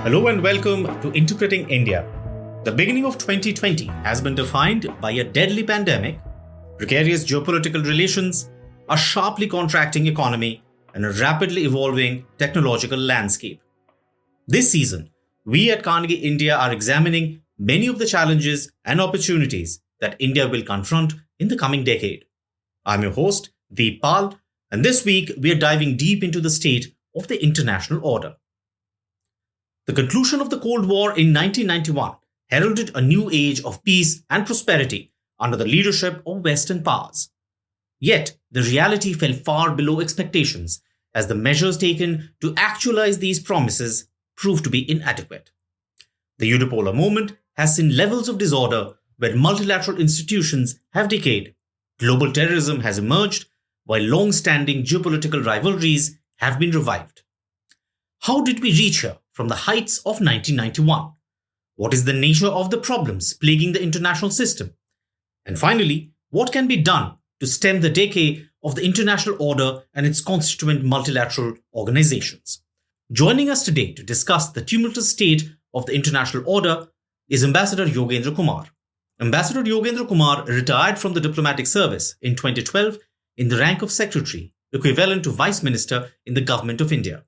Hello and welcome to Interpreting India. The beginning of 2020 has been defined by a deadly pandemic, precarious geopolitical relations, a sharply contracting economy, and a rapidly evolving technological landscape. This season, we at Carnegie India are examining many of the challenges and opportunities that India will confront in the coming decade. I'm your host, Deep Pal, and this week we are diving deep into the state of the international order. The conclusion of the Cold War in 1991 heralded a new age of peace and prosperity under the leadership of Western powers. Yet, the reality fell far below expectations as the measures taken to actualize these promises proved to be inadequate. The unipolar moment has seen levels of disorder where multilateral institutions have decayed, global terrorism has emerged, while long-standing geopolitical rivalries have been revived. How did we reach here from the heights of 1991? What is the nature of the problems plaguing the international system? And finally, what can be done to stem the decay of the international order and its constituent multilateral organizations? Joining us today to discuss the tumultuous state of the international order is Ambassador Yogendra Kumar. Ambassador Yogendra Kumar retired from the diplomatic service in 2012 in the rank of Secretary, equivalent to Vice Minister in the Government of India.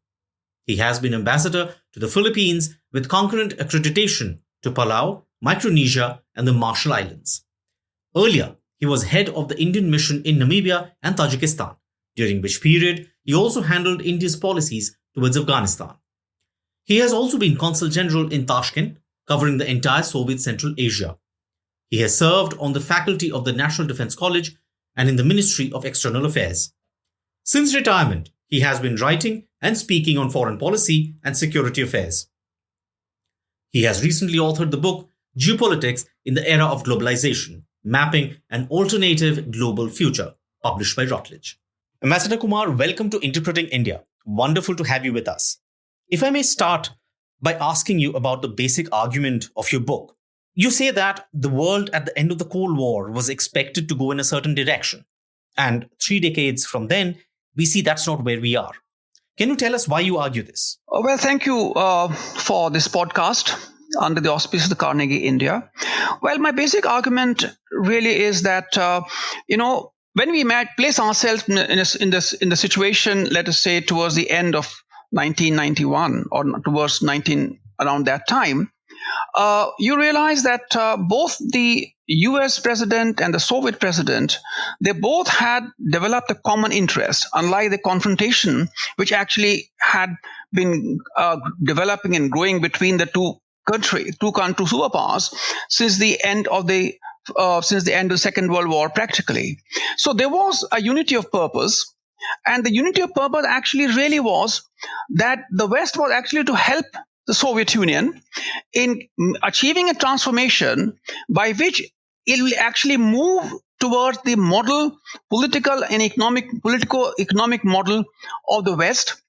He has been ambassador to the Philippines with concurrent accreditation to Palau, Micronesia, and the Marshall Islands. Earlier, he was head of the Indian mission in Namibia and Tajikistan, during which period he also handled India's policies towards Afghanistan. He has also been Consul General in Tashkent, covering the entire Soviet Central Asia. He has served on the faculty of the National Defense College and in the Ministry of External Affairs. Since retirement, he has been writing and speaking on foreign policy and security affairs. He has recently authored the book Geopolitics in the Era of Globalization, Mapping an Alternative Global Future, published by Routledge. Ambassador Kumar, welcome to Interpreting India. Wonderful to have you with us. If I may start by asking you about the basic argument of your book. You say that the world at the end of the Cold War was expected to go in a certain direction. And 3 decades from then, we see that's not where we are. Can you tell us why you argue this? Well, thank you for this podcast under the auspices of the Carnegie India. Well, my basic argument really is that, when we might place ourselves in the situation, let us say, towards the end of 1991 or towards around that time, you realize that both the US president and the Soviet president, they both had developed a common interest, unlike the confrontation which actually had been developing and growing between the two superpowers since the end of the Second World War, practically. So there was a unity of purpose, and the unity of purpose actually really was that the West was actually to help the Soviet Union in achieving a transformation by which it will actually move towards the political and economic model of the West,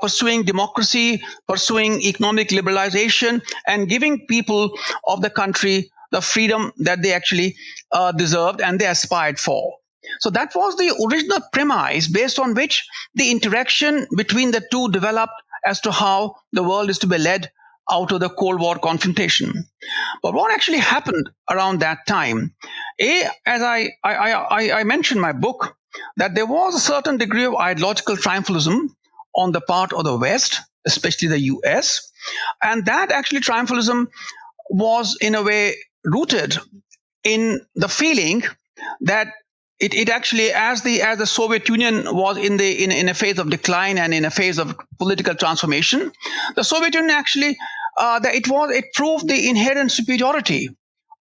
pursuing democracy, pursuing economic liberalization, and giving people of the country the freedom that they actually deserved and they aspired for. So that was the original premise based on which the interaction between the two developed as to how the world is to be led out of the Cold War confrontation. But what actually happened around that time, as I mentioned in my book, that there was a certain degree of ideological triumphalism on the part of the West, especially the US, and that actually triumphalism was in a way rooted in the feeling that it actually, as the Soviet Union was in a phase of decline and in a phase of political transformation, the Soviet Union actually it proved the inherent superiority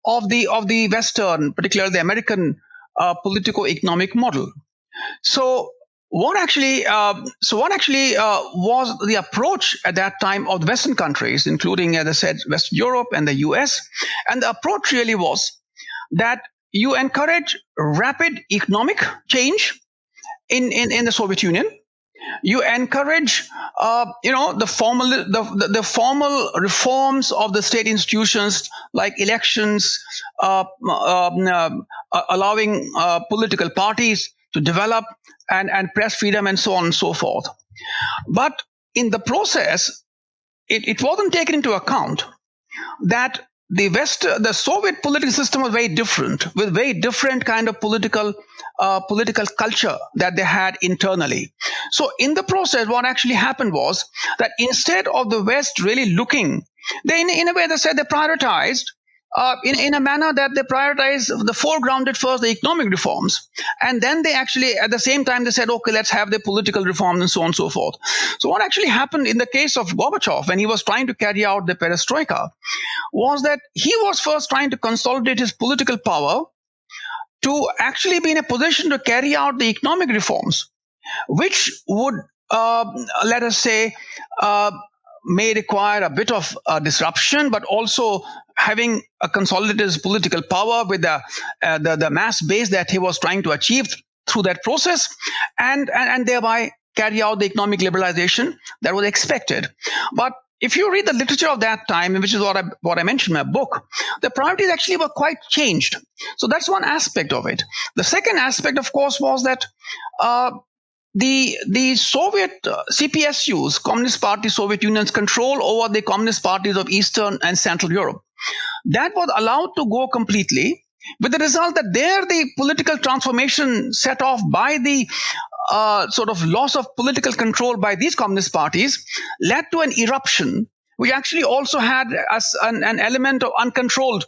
of the Western, particularly the American politico-economic model. So what actually was the approach at that time of the Western countries, including, as I said, Western Europe and the US, and the approach really was that you encourage rapid economic change in the Soviet Union. You encourage, the formal reforms of the state institutions like elections, allowing political parties to develop and press freedom and so on and so forth. But in the process, it wasn't taken into account that the Soviet political system was very different, with very different kind of political culture that they had internally. So in the process, what actually happened was that instead of the West really looking, they in a way they said they prioritized. In a manner that they prioritize the foregrounded first the economic reforms, and then they actually at the same time they said, okay, let's have the political reforms and so on and so forth. So what actually happened in the case of Gorbachev when he was trying to carry out the perestroika was that he was first trying to consolidate his political power to actually be in a position to carry out the economic reforms, which would, let us say, may require a bit of disruption, but also having a consolidated political power with the mass base that he was trying to achieve through that process, and thereby carry out the economic liberalization that was expected. But if you read the literature of that time, which is what I mentioned in my book, the priorities actually were quite changed. So that's one aspect of it. The second aspect, of course, was that the Soviet CPSUs, Communist Party Soviet Union's control over the communist parties of Eastern and Central Europe, that was allowed to go completely, with the result that there the political transformation set off by the sort of loss of political control by these communist parties led to an eruption, which actually also had an element of uncontrolled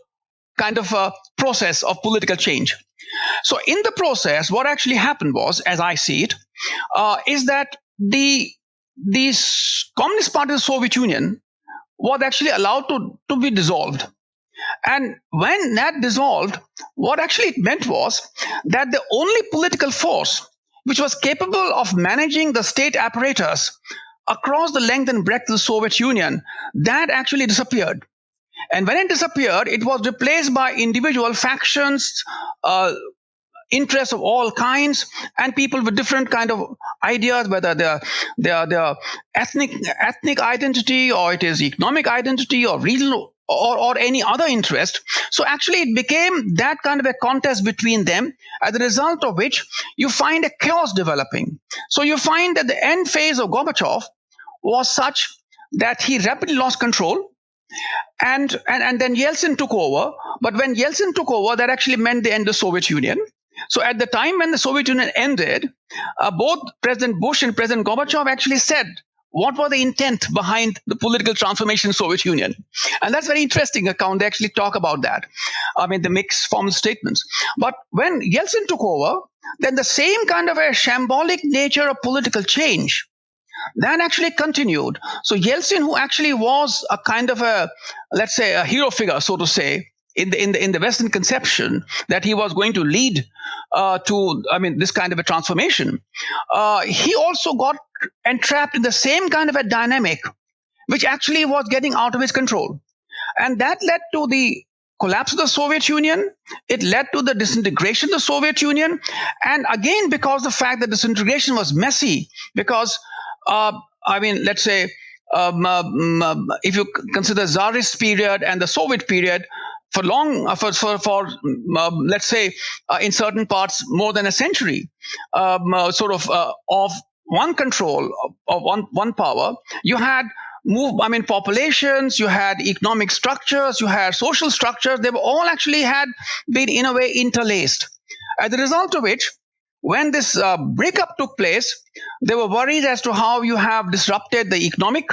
kind of a process of political change. So in the process, what actually happened was, as I see it, is that the Communist Party of the Soviet Union was actually allowed to be dissolved. And when that dissolved, what actually it meant was that the only political force which was capable of managing the state apparatus across the length and breadth of the Soviet Union, that actually disappeared. And when it disappeared, it was replaced by individual factions, interests of all kinds, and people with different kind of ideas, whether they're ethnic identity, or it is economic identity, or regional, or any other interest. So actually it became that kind of a contest between them, as a result of which you find a chaos developing. So you find that the end phase of Gorbachev was such that he rapidly lost control, and then Yeltsin took over. But when Yeltsin took over, that actually meant the end of the Soviet Union. So at the time when the Soviet Union ended, both President Bush and President Gorbachev actually said what was the intent behind the political transformation in the Soviet Union. And that's a very interesting account. They actually talk about that. I mean, they make formal statements. But when Yeltsin took over, then the same kind of a shambolic nature of political change that actually continued. So Yeltsin, who actually was a kind of a, let's say, a hero figure, so to say, in the Western conception that he was going to lead this kind of a transformation, he also got entrapped in the same kind of a dynamic, which actually was getting out of his control. And that led to the collapse of the Soviet Union. It led to the disintegration of the Soviet Union. And again, because the fact that disintegration was messy, because, let's say, if you consider Tsarist period and the Soviet period, for let's say, in certain parts, more than a century, of one control, of one power, you had populations, you had economic structures, you had social structures. They were all actually had been in a way interlaced. As a result of which, when this breakup took place, there were worries as to how you have disrupted the economic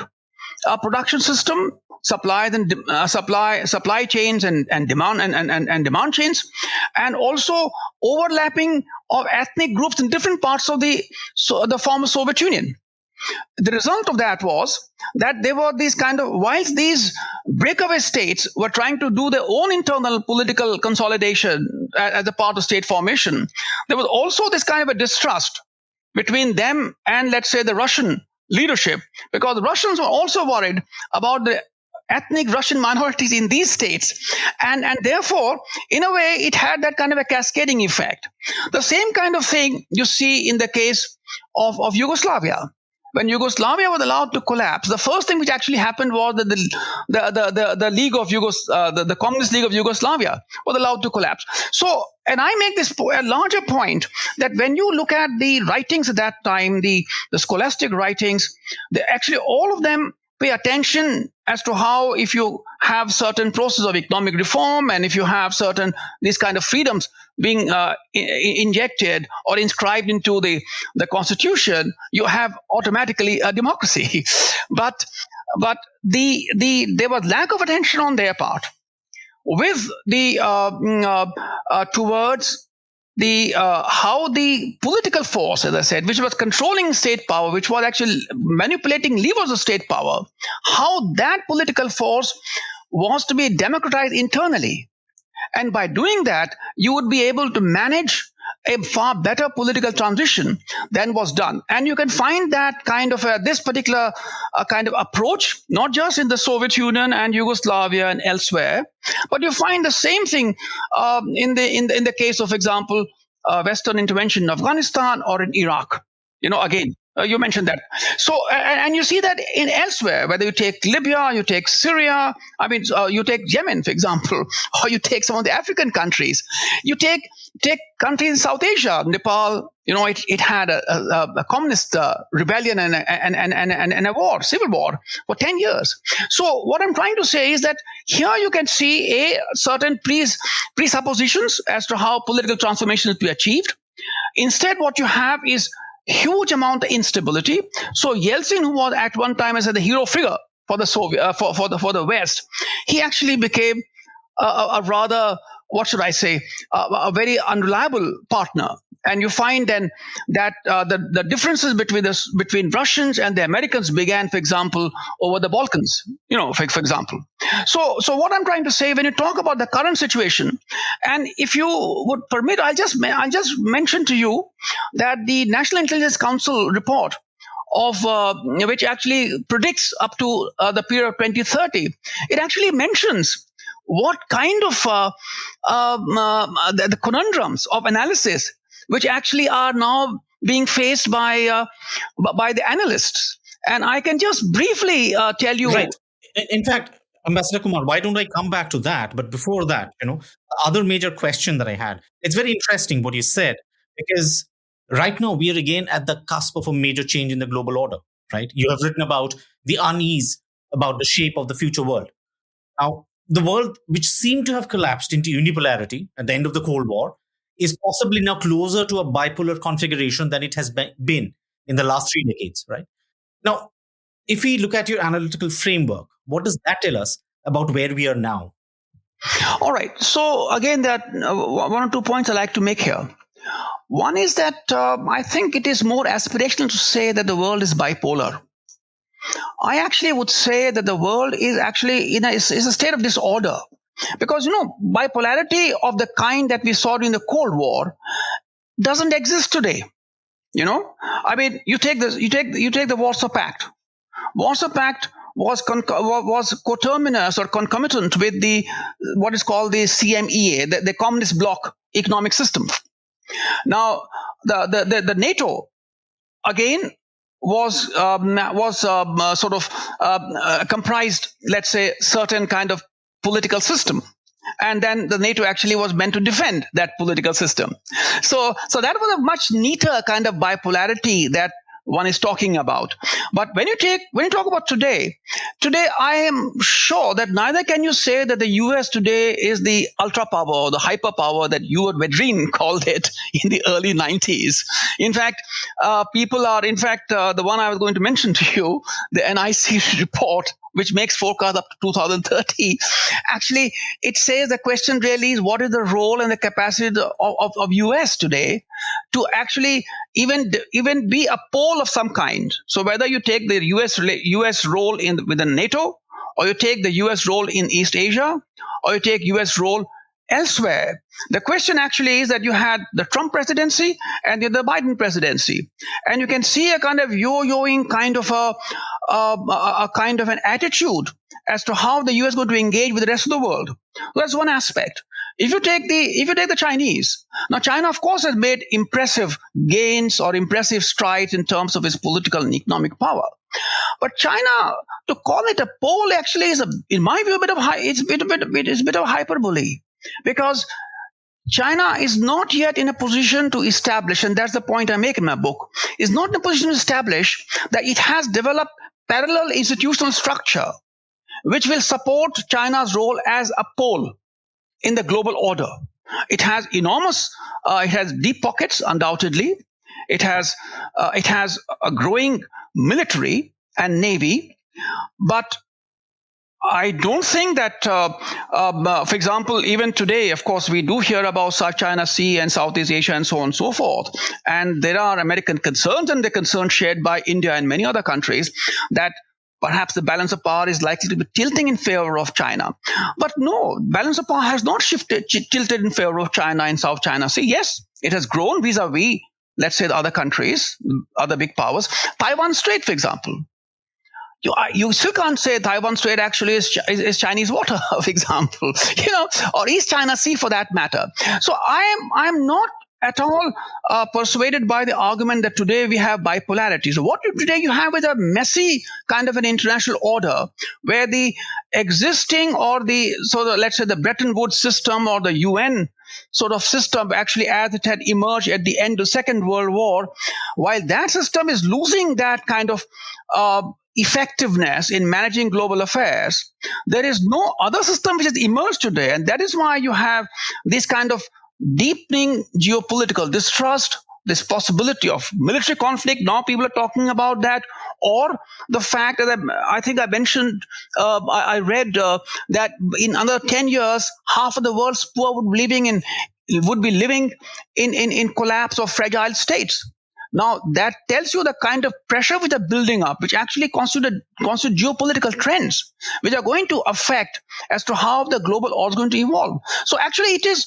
production system, supplies and supply chains and demand chains, and also overlapping of ethnic groups in different parts of the former Soviet Union. The result of that was that there were these kind of, whilst these breakaway states were trying to do their own internal political consolidation as a part of state formation, there was also this kind of a distrust between them and, let's say, the Russian leadership, because the Russians were also worried about the ethnic Russian minorities in these states. And therefore, in a way, it had that kind of a cascading effect. The same kind of thing you see in the case of Yugoslavia. When Yugoslavia was allowed to collapse, the first thing which actually happened was that the Communist League of Yugoslavia was allowed to collapse. So, and I make this a larger point, that when you look at the writings at that time, the scholastic writings, actually all of them pay attention as to how, if you have certain process of economic reform and if you have certain these kind of freedoms being injected or inscribed into the constitution, you have automatically a democracy. but there was lack of attention on their part with the towards the how the political force, as I said, which was controlling state power, which was actually manipulating levers of state power, how that political force was to be democratized internally. And by doing that, you would be able to manage a far better political transition than was done. And you can find that kind of this particular kind of approach, not just in the Soviet Union and Yugoslavia and elsewhere, but you find the same thing in the case of, example, Western intervention in Afghanistan or in Iraq. Again, you mentioned that. So, and you see that in elsewhere, whether you take Libya, you take Syria, you take Yemen, for example, or you take some of the African countries. You take countries in South Asia, Nepal. It had a communist rebellion and a war, civil war, for 10 years. So what I'm trying to say is that here you can see a certain presuppositions as to how political transformation is to be achieved. Instead, what you have is huge amount of instability. So Yeltsin, who was at one time as the hero figure for the Soviet for the West, he actually became a rather, what should I say, a very unreliable partner. And you find then that the differences between Russians and the Americans began, for example, over the Balkans. For example. So what I'm trying to say, when you talk about the current situation, and if you would permit, I'll just mention to you that the National Intelligence Council report of which actually predicts up to the period of 2030, it actually mentions what kind of the conundrums of analysis which actually are now being faced by the analysts. And I can just briefly tell you. Right. In fact, Ambassador Kumar, why don't I come back to that? But before that, the other major question that I had, it's very interesting what you said, because right now we are again at the cusp of a major change in the global order, right? You have written about the unease about the shape of the future world. Now, the world which seemed to have collapsed into unipolarity at the end of the Cold War is possibly now closer to a bipolar configuration than it has been in the last 3 decades, right? Now, if we look at your analytical framework, what does that tell us about where we are now? All right. So again, that one or two points I like to make here. One is that I think it is more aspirational to say that the world is bipolar. I actually would say that the world is actually is a state of disorder. Because, bipolarity of the kind that we saw in the Cold War doesn't exist today. You take the Warsaw Pact. Warsaw Pact was coterminous or concomitant with what is called the CMEA, the Communist Bloc economic system. Now, the NATO again was comprised, let's say, certain kind of political system, and then the NATO actually was meant to defend that political system. So that was a much neater kind of bipolarity that one is talking about. But when you talk about today, I am sure that neither can you say that the US today is the ultra power or the hyperpower that Hubert Vedrine called it in the early 90s. In fact, people are, the one I was going to mention to you, the NIC report, which makes forecast up to 2030. Actually, it says the question really is, what is the role and the capacity of US today to actually even be a pole of some kind? So whether you take the US role within NATO, or you take the US role in East Asia, or you take US role elsewhere, the question actually is that you had the Trump presidency and the Biden presidency, and you can see a kind of yo-yoing kind of a kind of an attitude as to how the US is going to engage with the rest of the world. So that's one aspect. If you take the Chinese, now China of course has made impressive gains or impressive strides in terms of its political and economic power. But China, to call it a pole, actually is, in my view, a bit of hyperbole, because China is not yet in a position to establish, and that's the point I make in my book, is not in a position to establish that it has developed parallel institutional structure which will support China's role as a pole in the global order. It has it has deep pockets, undoubtedly. It has a growing military and navy, but I don't think that, for example, even today, of course, we do hear about South China Sea and Southeast Asia and so on and so forth. And there are American concerns, and the concerns shared by India and many other countries, that perhaps the balance of power is likely to be tilting in favor of China. But no, balance of power has not tilted in favor of China in South China Sea. Yes, it has grown vis-a-vis, let's say, the other countries, other big powers. Taiwan Strait, for example. You still can't say Taiwan Strait actually is Chinese water, for example, or East China Sea for that matter. So I'm not at all persuaded by the argument that today we have bipolarity. So what today you have is a messy kind of an international order where the existing let's say the Bretton Woods system or the UN sort of system actually as it had emerged at the end of the Second World War, while that system is losing that kind of effectiveness in managing global affairs, there is no other system which has emerged today. And that is why you have this kind of deepening geopolitical distrust, this possibility of military conflict. Now people are talking about that, or the fact that I think I mentioned, I read that in another 10 years, half of the world's poor would be living in collapse or fragile states. Now, that tells you the kind of pressure which are building up, which actually constitute geopolitical trends, which are going to affect as to how the global order is going to evolve. So actually, it is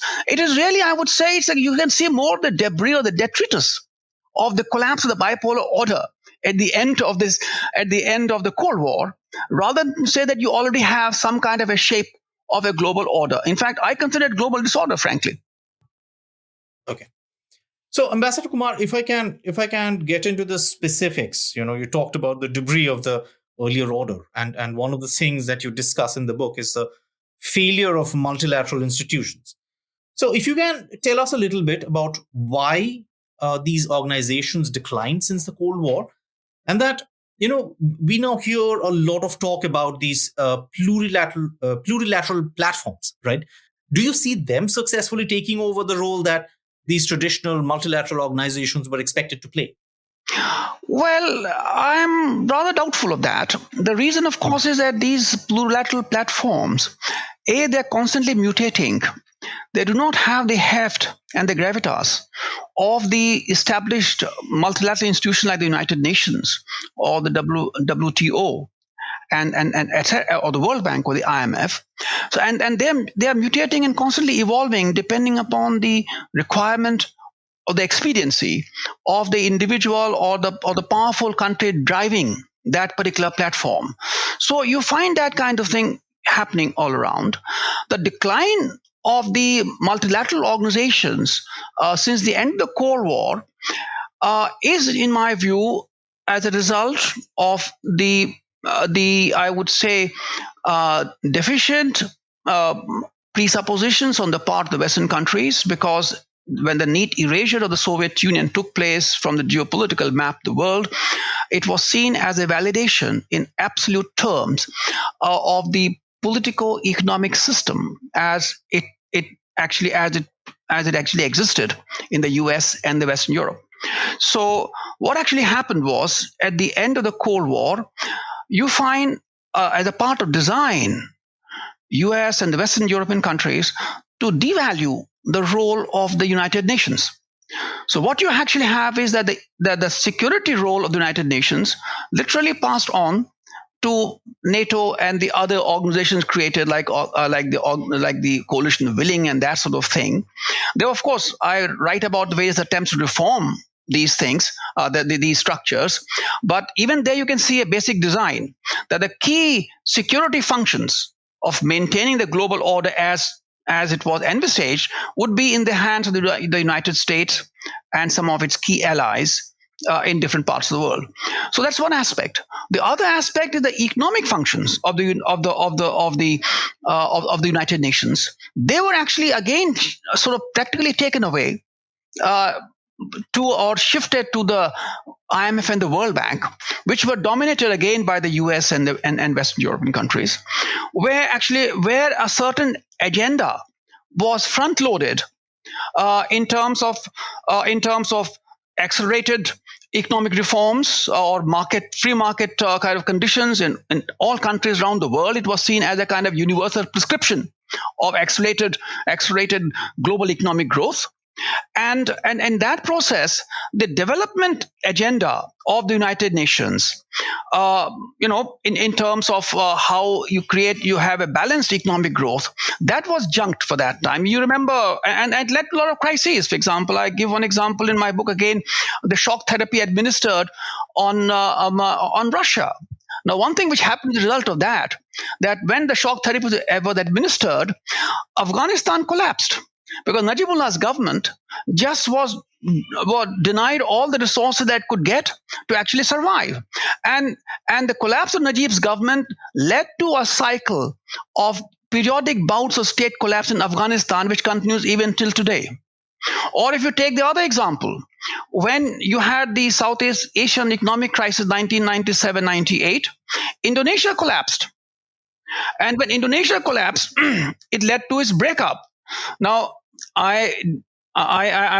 really, I would say, it's like you can see more of the debris or the detritus of the collapse of the bipolar order at the end of the Cold War, rather than say that you already have some kind of a shape of a global order. In fact, I consider it global disorder, frankly. Okay. So, Ambassador Kumar, if I can get into the specifics, you talked about the debris of the earlier order, and one of the things that you discuss in the book is the failure of multilateral institutions. So, if you can tell us a little bit about why these organizations declined since the Cold War, and that we now hear a lot of talk about these plurilateral platforms, right? Do you see them successfully taking over the role that these traditional multilateral organizations were expected to play? Well, I'm rather doubtful of that. The reason, of course, is that these plurilateral platforms, they're constantly mutating. They do not have the heft and the gravitas of the established multilateral institutions like the United Nations or the WTO and or the World Bank or the IMF. So and they are mutating and constantly evolving depending upon the requirement or the expediency of the individual or the powerful country driving that particular platform. So you find that kind of thing happening all around. The decline of the multilateral organizations since the end of the Cold War is, in my view, as a result of the I would say deficient presuppositions on the part of the Western countries, because when the neat erasure of the Soviet Union took place from the geopolitical map of the world, it was seen as a validation in absolute terms of the politico-economic system as it actually existed in the US and the Western Europe. So what actually happened was, at the end of the Cold War, you find as a part of design, US and the Western European countries to devalue the role of the United Nations. So what you actually have is that the security role of the United Nations literally passed on to NATO and the other organizations created like the Coalition of Willing and that sort of thing. There, of course, I write about the various attempts to reform these things, these structures. But even there, you can see a basic design that the key security functions of maintaining the global order as it was envisaged would be in the hands of the United States and some of its key allies in different parts of the world. So that's one aspect. The other aspect is the economic functions of the United Nations. They were actually again sort of practically taken away or shifted to the IMF and the World Bank, which were dominated again by the US and Western European countries, where a certain agenda was front loaded in terms of accelerated economic reforms or free market kind of conditions in all countries around the world. It was seen as a kind of universal prescription of accelerated global economic growth. And in that process, the development agenda of the United Nations, in terms of how you have a balanced economic growth, that was junked for that time. You remember, and it led to a lot of crises. For example, I give one example in my book again, the shock therapy administered on Russia. Now, one thing which happened as a result of that when the shock therapy was administered, Afghanistan collapsed, because Najibullah's government just was denied all the resources that could get to actually survive. And the collapse of Najib's government led to a cycle of periodic bouts of state collapse in Afghanistan, which continues even till today. Or if you take the other example, when you had the Southeast Asian economic crisis 1997-98, Indonesia collapsed. And when Indonesia collapsed, it led to its breakup. Now, I'm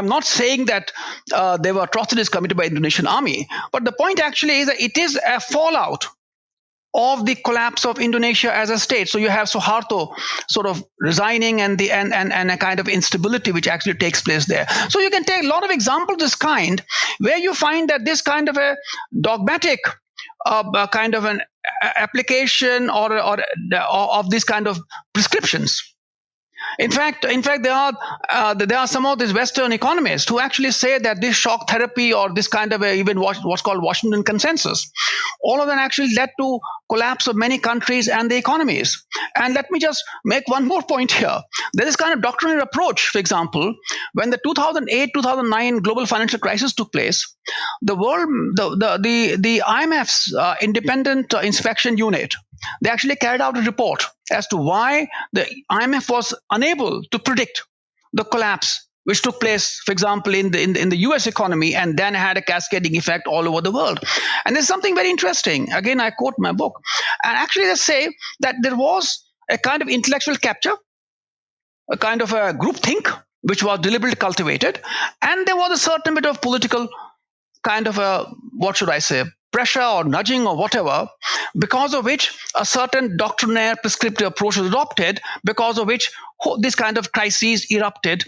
not saying that there were atrocities committed by the Indonesian army, but the point actually is that it is a fallout of the collapse of Indonesia as a state. So you have Suharto sort of resigning and a kind of instability which actually takes place there. So you can take a lot of examples of this kind, where you find that this kind of a dogmatic kind of an application or of these kind of prescriptions. In fact, there are some of these Western economists who actually say that this shock therapy or this kind of even what's called Washington consensus, all of them actually led to collapse of many countries and the economies. And let me just make one more point here. There is kind of doctrinal approach. For example, when the 2008-2009 global financial crisis took place, the IMF's independent inspection unit, they actually carried out a report as to why the IMF was unable to predict the collapse which took place, for example, in the US economy, and then had a cascading effect all over the world. And there's something very interesting. Again, I quote my book. And actually they say that there was a kind of intellectual capture, a kind of a groupthink, which was deliberately cultivated. And there was a certain bit of political kind of pressure or nudging or whatever, because of which a certain doctrinaire prescriptive approach was adopted, because of which this kind of crises erupted,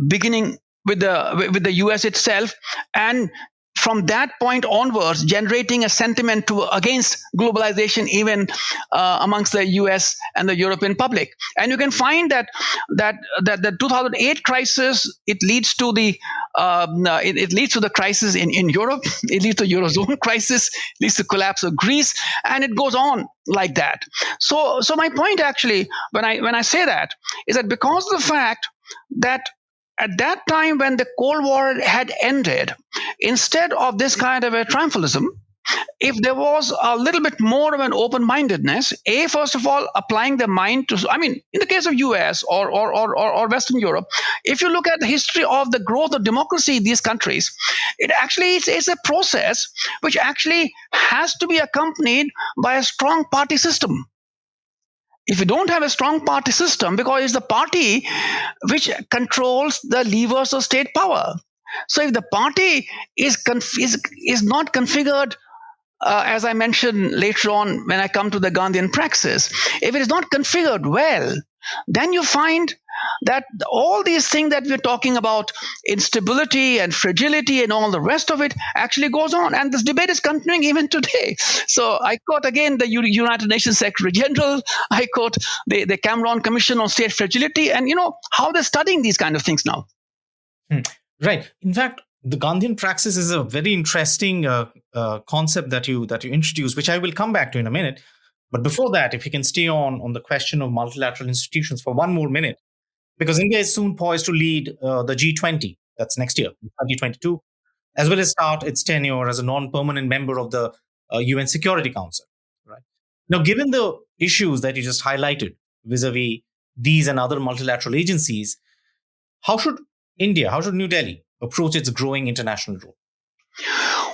beginning with the US itself, and from that point onwards, generating a sentiment against globalization, even amongst the US and the European public. And you can find that the 2008 crisis, it leads to the crisis in Europe. It leads to Eurozone crisis, leads to collapse of Greece, and it goes on like that. So my point actually, when I say that, is that because of the fact that at that time when the Cold War had ended, instead of this kind of a triumphalism, if there was a little bit more of an open-mindedness, first of all, applying the mind to, in the case of US or Western Europe, if you look at the history of the growth of democracy in these countries, it actually is a process which actually has to be accompanied by a strong party system. If you don't have a strong party system, because it's the party which controls the levers of state power. So if the party is not configured, as I mentioned later on when I come to the Gandhian praxis, if it is not configured well, then you find that all these things that we're talking about, instability and fragility and all the rest of it, actually goes on. And this debate is continuing even today. So I quote again the United Nations Secretary General, I quote the Cameron Commission on State Fragility, and how they're studying these kind of things now. Right. In fact, the Gandhian praxis is a very interesting concept that you introduced, which I will come back to in a minute. But before that, if you can stay on the question of multilateral institutions for one more minute, because India is soon poised to lead the G20, that's next year, 2022, as well as start its tenure as a non-permanent member of the UN Security Council. Right. Now, given the issues that you just highlighted vis-a-vis these and other multilateral agencies, how should New Delhi approach its growing international role?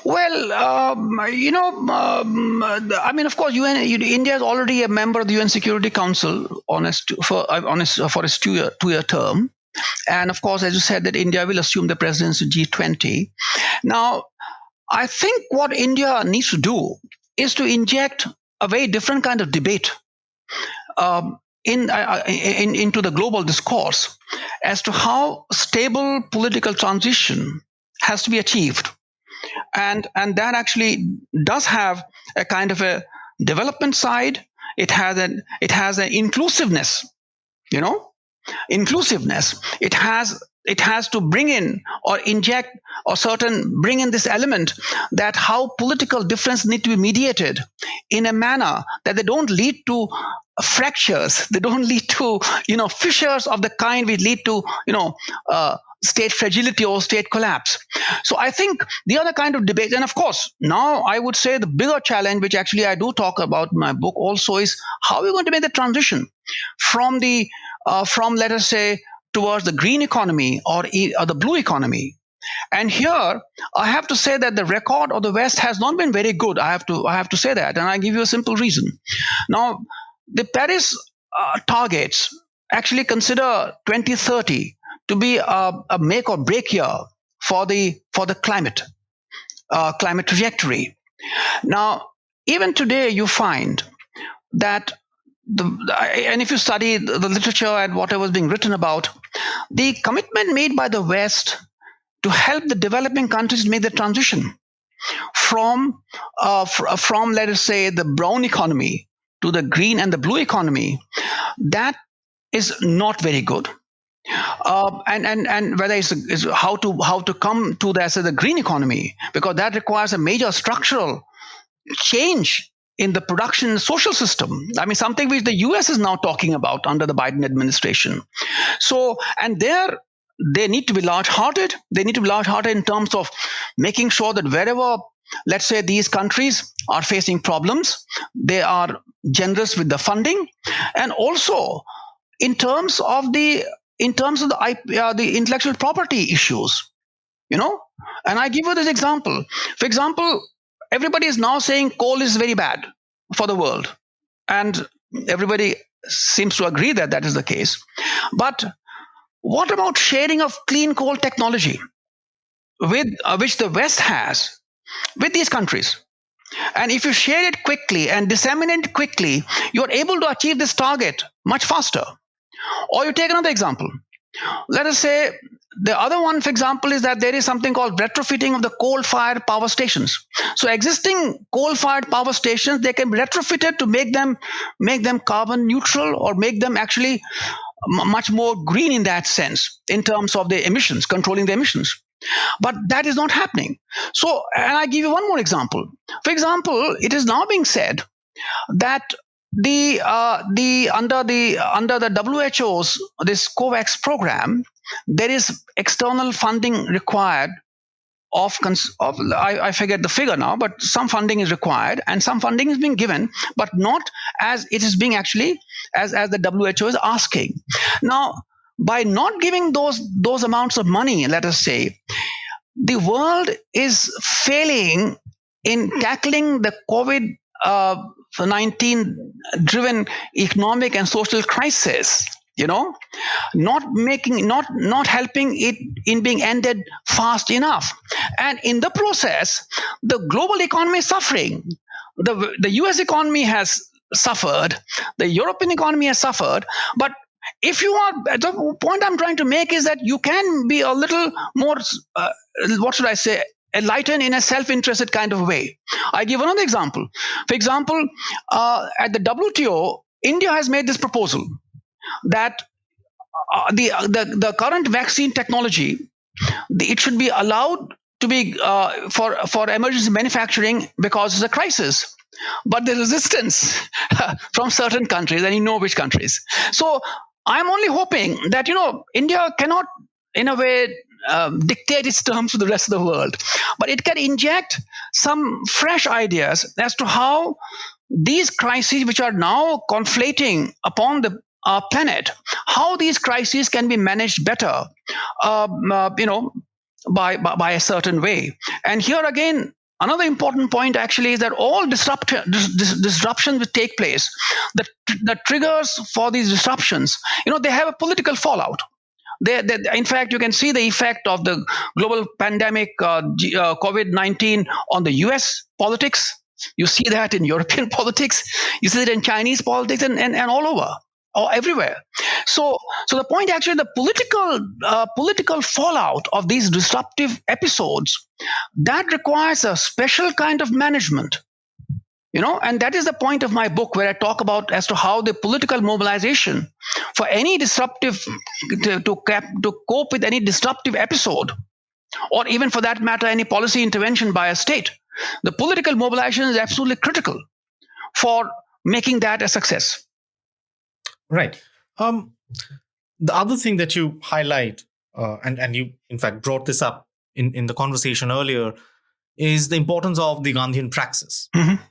Well, I mean, of course, India is already a member of the UN Security Council for its two-year term. And of course, as you said, that India will assume the presidency of G20. Now, I think what India needs to do is to inject a very different kind of debate into the global discourse as to how stable political transition has to be achieved. And that actually does have a kind of a development side. It has an inclusiveness, inclusiveness. It has to bring in or inject or bring in this element that how political difference need to be mediated in a manner that they don't lead to fractures, they don't lead to fissures of the kind which lead to state fragility or state collapse. So I think the other kind of debate, and of course now I would say the bigger challenge, which actually I do talk about in my book also, is how we're going to make the transition from let us say towards the green economy or the blue economy. And here I have to say that the record of the West has not been very good. I have to say that, and I give you a simple reason. Now, the Paris targets actually consider 2030 to be a make or break year for the climate trajectory. Now, even today, you find that and if you study the literature and whatever is being written about, the commitment made by the West to help the developing countries make the transition from let us say the brown economy to the green and the blue economy, that is not very good. And whether it's how to come to the green economy, because that requires a major structural change in the production social system. I mean, something which the US is now talking about under the Biden administration. So, and they need to be large-hearted. They need to be large-hearted in terms of making sure that wherever, let's say, these countries are facing problems, they are generous with the funding, and also in terms of the intellectual property issues. And I give you this example. For example, everybody is now saying coal is very bad for the world, and everybody seems to agree that that is the case. But what about sharing of clean coal technology, which the West has with these countries? And if you share it quickly and disseminate it quickly, you're able to achieve this target much faster. Or you take another example. Let us say the other one, for example, is that there is something called retrofitting of the coal-fired power stations. So existing coal-fired power stations, they can be retrofitted to make them carbon neutral, or make them actually much more green in that sense, in terms of the emissions, controlling the emissions. But that is not happening. So, and I give you one more example. For example, it is now being said that under the WHO's this COVAX program, there is external funding required of I forget the figure now, but some funding is required and some funding is being given, but not as it is being actually as the WHO is asking. Now, by not giving those amounts of money, let us say, the world is failing in tackling the COVID-19 driven economic and social crisis, not helping it in being ended fast enough. And in the process, the global economy is suffering. The US economy has suffered, the European economy has suffered, but if you are, the point I'm trying to make is that you can be a little more, enlightened in a self-interested kind of way. I give another example. For example, at the WTO, India has made this proposal that the current vaccine technology, it should be allowed to be for emergency manufacturing because it's a crisis. But the resistance from certain countries, and you know which countries. So I'm only hoping that India cannot, in a way, dictate its terms to the rest of the world, but it can inject some fresh ideas as to how these crises, which are now conflating upon the planet, how these crises can be managed better. by a certain way. And here again, another important point actually is that all disruptions which take place, the triggers for these disruptions, they have a political fallout. In fact, you can see the effect of the global pandemic, COVID-19, on the US politics. You see that in European politics. You see it in Chinese politics, and all over, or everywhere. So the point actually, the political fallout of these disruptive episodes, that requires a special kind of management. And that is the point of my book, where I talk about as to how the political mobilization for any disruptive, to cope with any disruptive episode, or even for that matter, any policy intervention by a state, the political mobilization is absolutely critical for making that a success. Right. The other thing that you highlight, and you in fact brought this up in the conversation earlier, is the importance of the Gandhian praxis. Mm-hmm.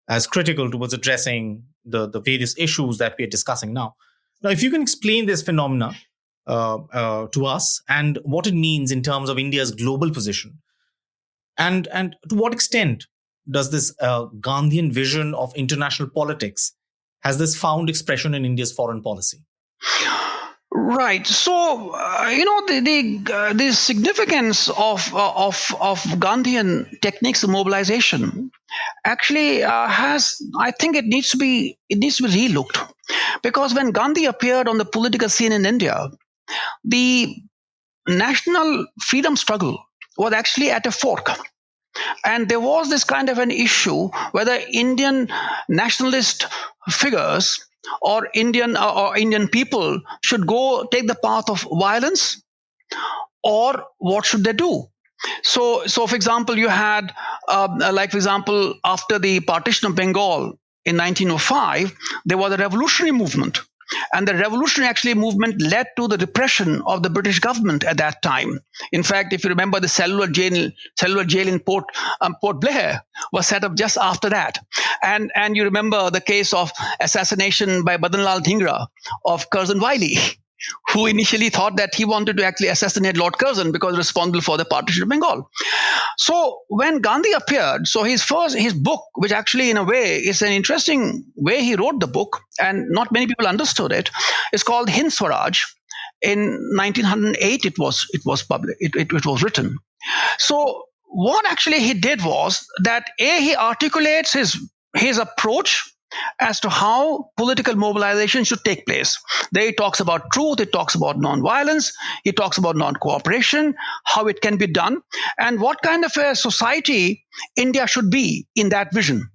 As critical towards addressing the various issues that we are discussing now. Now, if you can explain this phenomena to us and what it means in terms of India's global position, and to what extent does this Gandhian vision of international politics, has this found expression in India's foreign policy? Right. So, the significance of Gandhian techniques of mobilization actually I think it needs to be relooked, because when Gandhi appeared on the political scene in India, the national freedom struggle was actually at a fork. And there was this kind of an issue whether Indian nationalist figures or Indian people should go take the path of violence, or what should they do? So for example, you had, for example, after the partition of Bengal in 1905, there was a revolutionary movement. And the revolutionary movement led to the repression of the British government at that time. In fact, if you remember, the cellular jail in Port Blair was set up just after that. And you remember the case of assassination by Madanlal Dhingra of Curzon Wiley, who initially thought that he wanted to actually assassinate Lord Curzon because responsible for the partition of Bengal. So when Gandhi appeared, so his book, which actually in a way is an interesting way he wrote the book, and not many people understood it, is called Hind Swaraj. In 1908, it was published. It was written. So what actually he did was that he articulates his approach as to how political mobilization should take place. There he talks about truth, he talks about non-violence, he talks about non-cooperation, how it can be done, and what kind of a society India should be in that vision.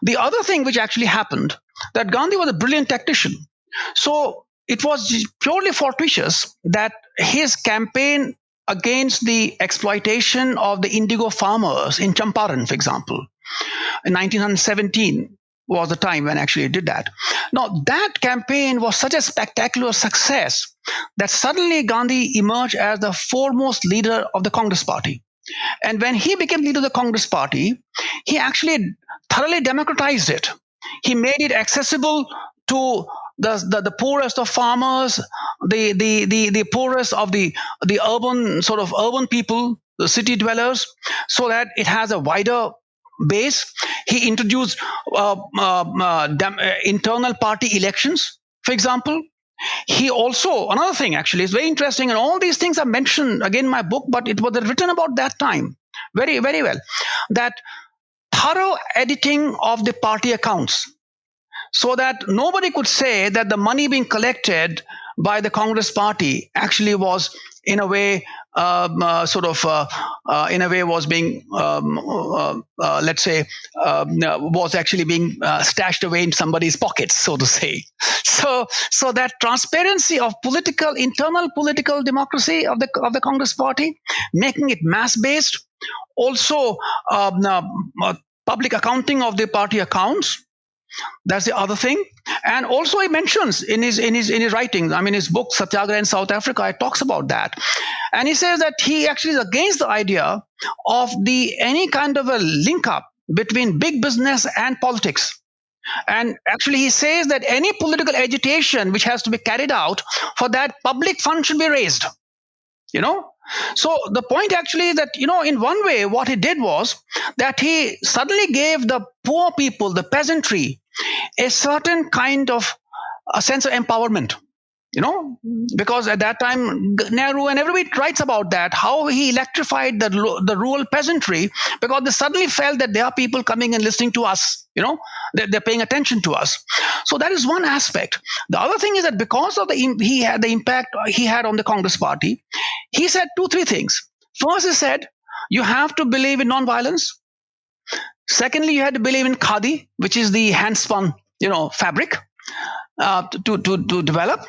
The other thing which actually happened, that Gandhi was a brilliant tactician. So it was purely fortuitous that his campaign against the exploitation of the indigo farmers in Champaran, for example, in 1917, was the time when actually he did that. Now, that campaign was such a spectacular success that suddenly Gandhi emerged as the foremost leader of the Congress party. And when he became leader of the Congress party, he actually thoroughly democratized it. He made it accessible to the poorest of farmers, the poorest of the urban people, the city dwellers, so that it has a wider base. He introduced internal party elections, for example. He also, another thing actually is very interesting, and all these things are mentioned again in my book, but it was written about that time very, very well, that thorough editing of the party accounts, so that nobody could say that the money being collected by the Congress party actually was in a way was being, was actually being stashed away in somebody's pockets, so to say. So that transparency of internal political democracy of the Congress party, making it mass-based, also public accounting of the party accounts. That's the other thing. And also he mentions in his writings, his book Satyagraha in South Africa, it talks about that. And he says that he actually is against the idea of any kind of a link up between big business and politics. And actually he says that any political agitation which has to be carried out, for that public funds should be raised. So the point actually is that, in one way, what he did was that he suddenly gave the poor people, the peasantry, a certain kind of a sense of empowerment. Because at that time Nehru and everybody writes about that, how he electrified the rural peasantry, because they suddenly felt that there are people coming and listening to us. They're paying attention to us. So that is one aspect. The other thing is that because of the impact he had on the Congress party, he said 2-3 things. First, he said you have to believe in non-violence. Secondly, you had to believe in khadi, which is the hand spun fabric. To develop.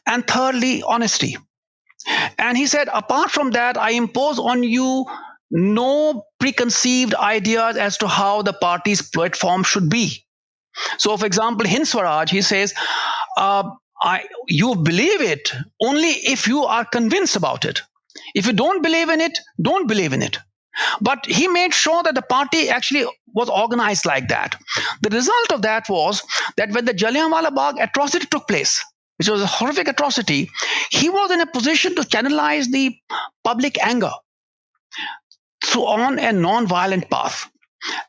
And thirdly, honesty. And he said, apart from that, I impose on you no preconceived ideas as to how the party's platform should be. So, for example, Hind Swaraj, he says, you believe it only if you are convinced about it. If you don't believe in it, don't believe in it. But he made sure that the party actually was organized like that. The result of that was that when the Jallianwala Bagh atrocity took place, which was a horrific atrocity, he was in a position to channelize the public anger on a non-violent path.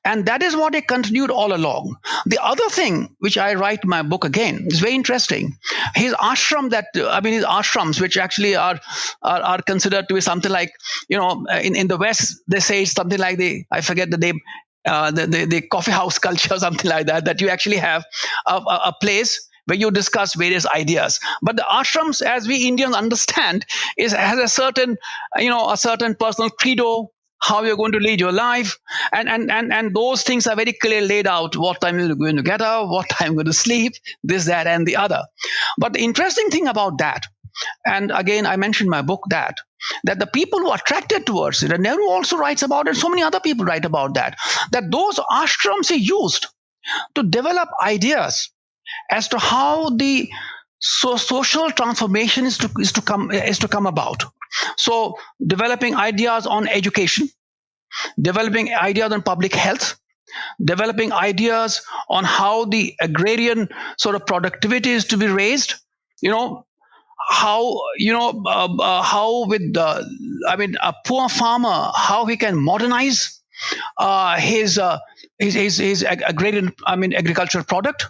And that is what he continued all along. The other thing, which I write in my book again, is very interesting. His ashrams, which actually are considered to be something like, in the West, they say it's something like I forget the name, the coffee house culture or something like that, that you actually have a place where you discuss various ideas. But the ashrams, as we Indians understand, has a certain personal credo, how you're going to lead your life, and those things are very clearly laid out. What time you're going to get up, what time you're going to sleep, this, that, and the other. But the interesting thing about that, and again, I mentioned in my book that the people who are attracted towards it, and Nehru also writes about it, so many other people write about that those ashrams he used to develop ideas as to how the social transformation is to come about. So developing ideas on education, developing ideas on public health, developing ideas on how the agrarian sort of productivity is to be raised, how with a poor farmer, how he can modernize his agrarian agricultural product,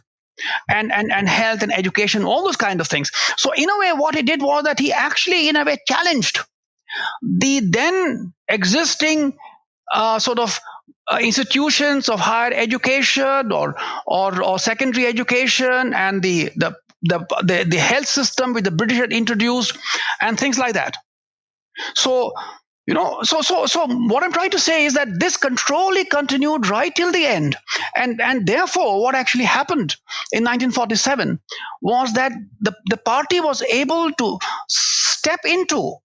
and health and education, all those kind of things. So in a way, what he did was that he actually, in a way, challenged the then existing institutions of higher education or secondary education, and the health system which the British had introduced, and things like that. So what I'm trying to say is that this control continued right till the end, and therefore what actually happened in 1947 was that the party was able to step into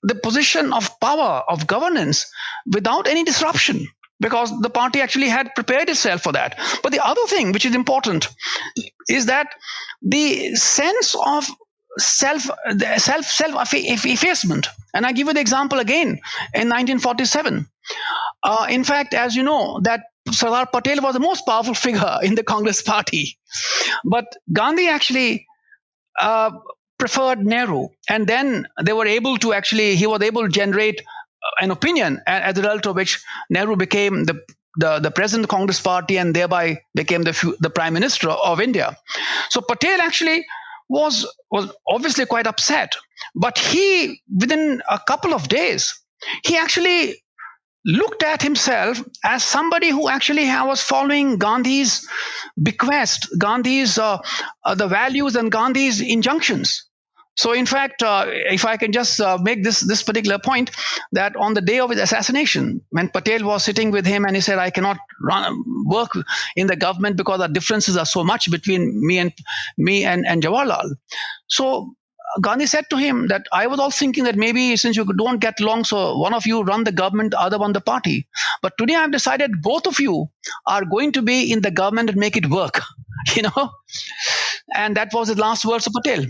the position of power, of governance, without any disruption, because the party actually had prepared itself for that. But the other thing which is important is that the sense of self effacement. And I give you the example again in 1947. In fact, as you know, that Sardar Patel was the most powerful figure in the Congress party, but Gandhi actually preferred Nehru, and then he was able to generate an opinion, as a result of which Nehru became the president of the Congress party, and thereby became the prime minister of India. So Patel actually was obviously quite upset, but he, within a couple of days, he actually looked at himself as somebody who actually was following Gandhi's bequest, Gandhi's the values and Gandhi's injunctions. So, in fact, if I can just make this particular point, that on the day of his assassination, when Patel was sitting with him and he said, I cannot work in the government because the differences are so much between me and Jawaharlal. So Gandhi said to him that I was all thinking that maybe since you don't get along, so one of you run the government, the other one the party. But today I've decided both of you are going to be in the government and make it work, And that was his last words of Patel,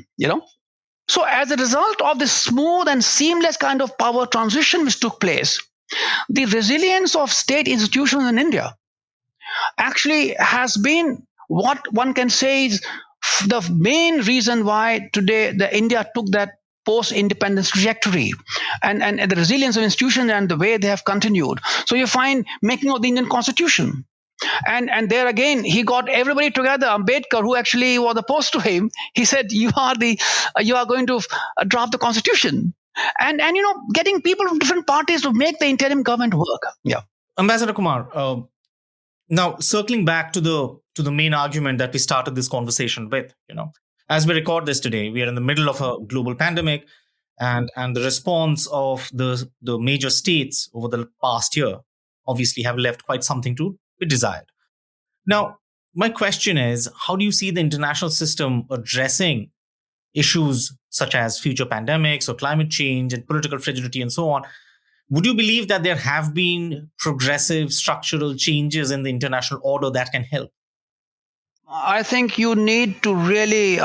So as a result of this smooth and seamless kind of power transition which took place, the resilience of state institutions in India actually has been what one can say is the main reason why today the India took that post-independence trajectory and the resilience of institutions and the way they have continued. So you find making of the Indian Constitution. And there again, he got everybody together. Ambedkar, who actually was opposed to him, he said, "You are going to draft the constitution," and getting people from different parties to make the interim government work. Yeah, Ambassador Kumar. Now, circling back to the main argument that we started this conversation with, as we record this today, we are in the middle of a global pandemic, and the response of the major states over the past year obviously have left quite something to be desired. Now, my question is, how do you see the international system addressing issues such as future pandemics or climate change and political fragility and so on? Would you believe that there have been progressive structural changes in the international order that can help? I think you need to really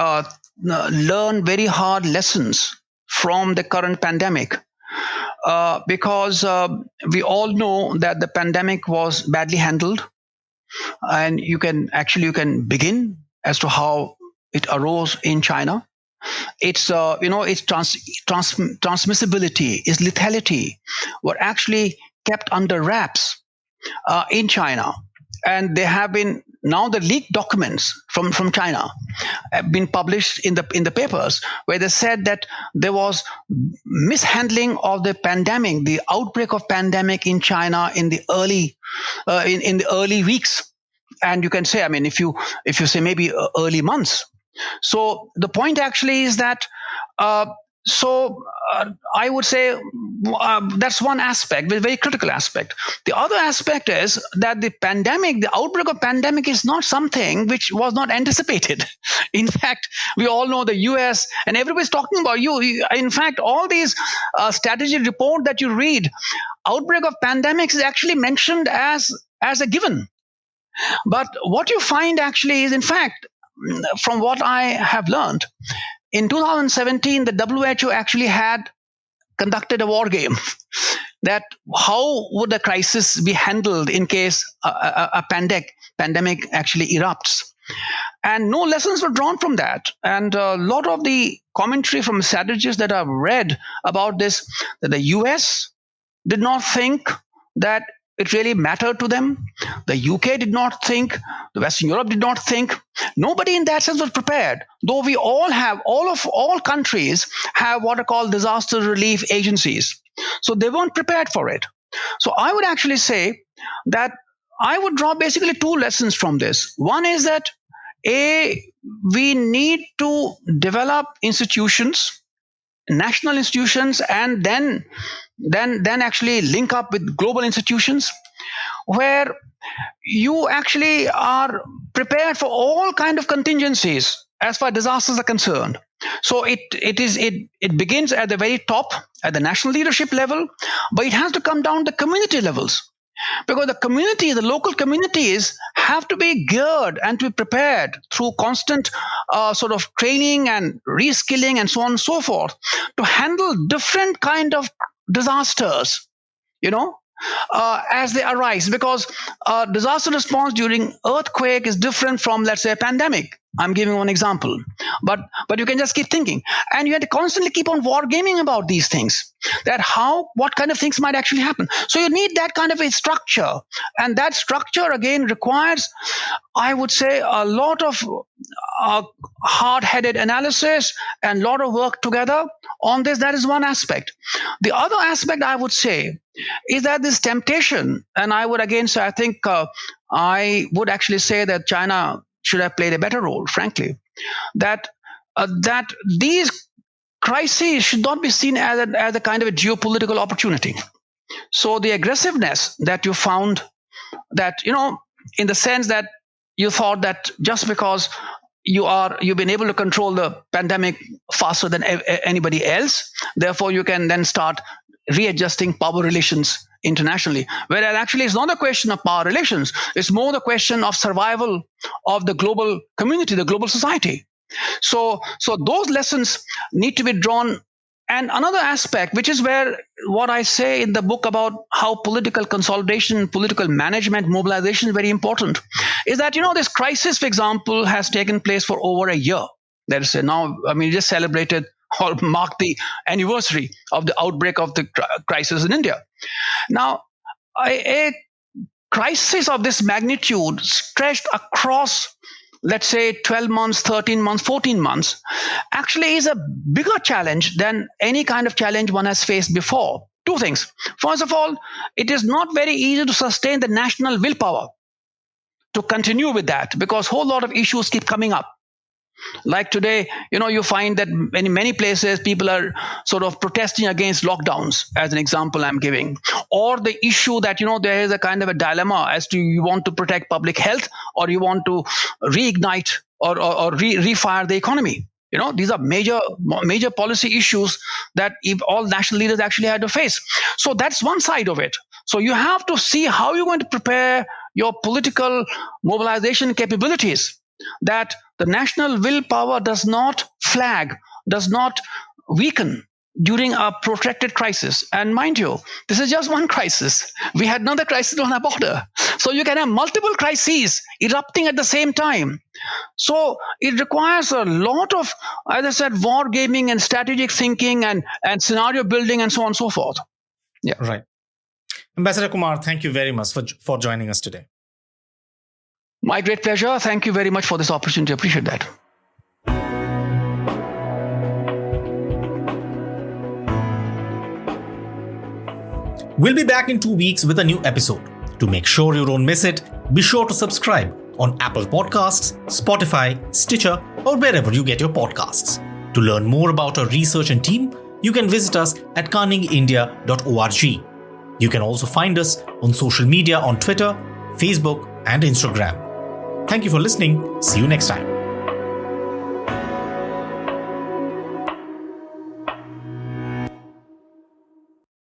learn very hard lessons from the current pandemic. Because we all know that the pandemic was badly handled, and you can begin as to how it arose in China. Its transmissibility, its lethality were actually kept under wraps in China, and there have been now the leaked documents from China have been published in the papers, where they said that there was mishandling of the pandemic, the outbreak of pandemic in China in the early weeks, and you can say, I mean, if you say maybe early months. So the point actually is that I would say that's one aspect, a very critical aspect. The other aspect is that the outbreak of pandemic is not something which was not anticipated. In fact, we all know the US, and everybody's talking about in fact, all these strategy report that you read, outbreak of pandemics is actually mentioned as a given. But what you find actually is, in fact, from what I have learned, in 2017, the WHO actually had conducted a war game that how would the crisis be handled in case a pandemic actually erupts. And no lessons were drawn from that. And a lot of the commentary from strategists that I've read about this, that the US did not think that it really mattered to them. The UK did not think. The Western Europe did not think. Nobody in that sense was prepared. Though we all have, all countries have what are called disaster relief agencies. So they weren't prepared for it. So I would actually say that I would draw basically two lessons from this. One is that we need to develop institutions, national institutions, and then actually link up with global institutions where you actually are prepared for all kind of contingencies as far as disasters are concerned. So it begins at the very top, at the national leadership level, but it has to come down to community levels. Because the local communities have to be geared and to be prepared through constant sort of training and reskilling and so on and so forth to handle different kind of disasters, as they arise. Because disaster response during earthquake is different from, let's say, a pandemic. I'm giving one example, but you can just keep thinking, and you have to constantly keep on wargaming about these things, that what kind of things might actually happen. So you need that kind of a structure, and that structure again requires, I would say, a lot of hard-headed analysis and a lot of work together on this. That is one aspect. The other aspect I would say is that this temptation, and I would again say, I think I would actually say that China should have played a better role, frankly, that these crises should not be seen as a kind of a geopolitical opportunity. So the aggressiveness that you found, that, in the sense that you thought that just because you've been able to control the pandemic faster than anybody else, therefore you can then start readjusting power relations internationally. Whereas actually it's not a question of power relations, it's more the question of survival of the global community, the global society. So those lessons need to be drawn. And another aspect, which is where what I say in the book about how political consolidation, political management, mobilization is very important, is that, this crisis, for example, has taken place for over a year. That is, now, we just celebrated or mark the anniversary of the outbreak of the crisis in India. Now, a crisis of this magnitude stretched across, let's say, 12 months, 13 months, 14 months, actually is a bigger challenge than any kind of challenge one has faced before. Two things. First of all, it is not very easy to sustain the national willpower to continue with that, because a whole lot of issues keep coming up. Like today, you find that in many places people are sort of protesting against lockdowns, as an example I'm giving, or the issue that there is a kind of a dilemma as to you want to protect public health or you want to reignite or refire the economy. These are major policy issues that all national leaders actually had to face. So that's one side of it. So you have to see how you're going to prepare your political mobilization capabilities, that the national willpower does not flag, does not weaken during a protracted crisis. And mind you, this is just one crisis. We had another crisis on our border. So you can have multiple crises erupting at the same time. So it requires a lot of, as I said, war gaming and strategic thinking and scenario building and so on and so forth. Yeah. Right. Ambassador Kumar, thank you very much for joining us today. My great pleasure. Thank you very much for this opportunity. I appreciate that. We'll be back in 2 weeks with a new episode. To make sure you don't miss it, be sure to subscribe on Apple Podcasts, Spotify, Stitcher, or wherever you get your podcasts. To learn more about our research and team, you can visit us at carnegieindia.org. You can also find us on social media on Twitter, Facebook, and Instagram. Thank you for listening. See you next time.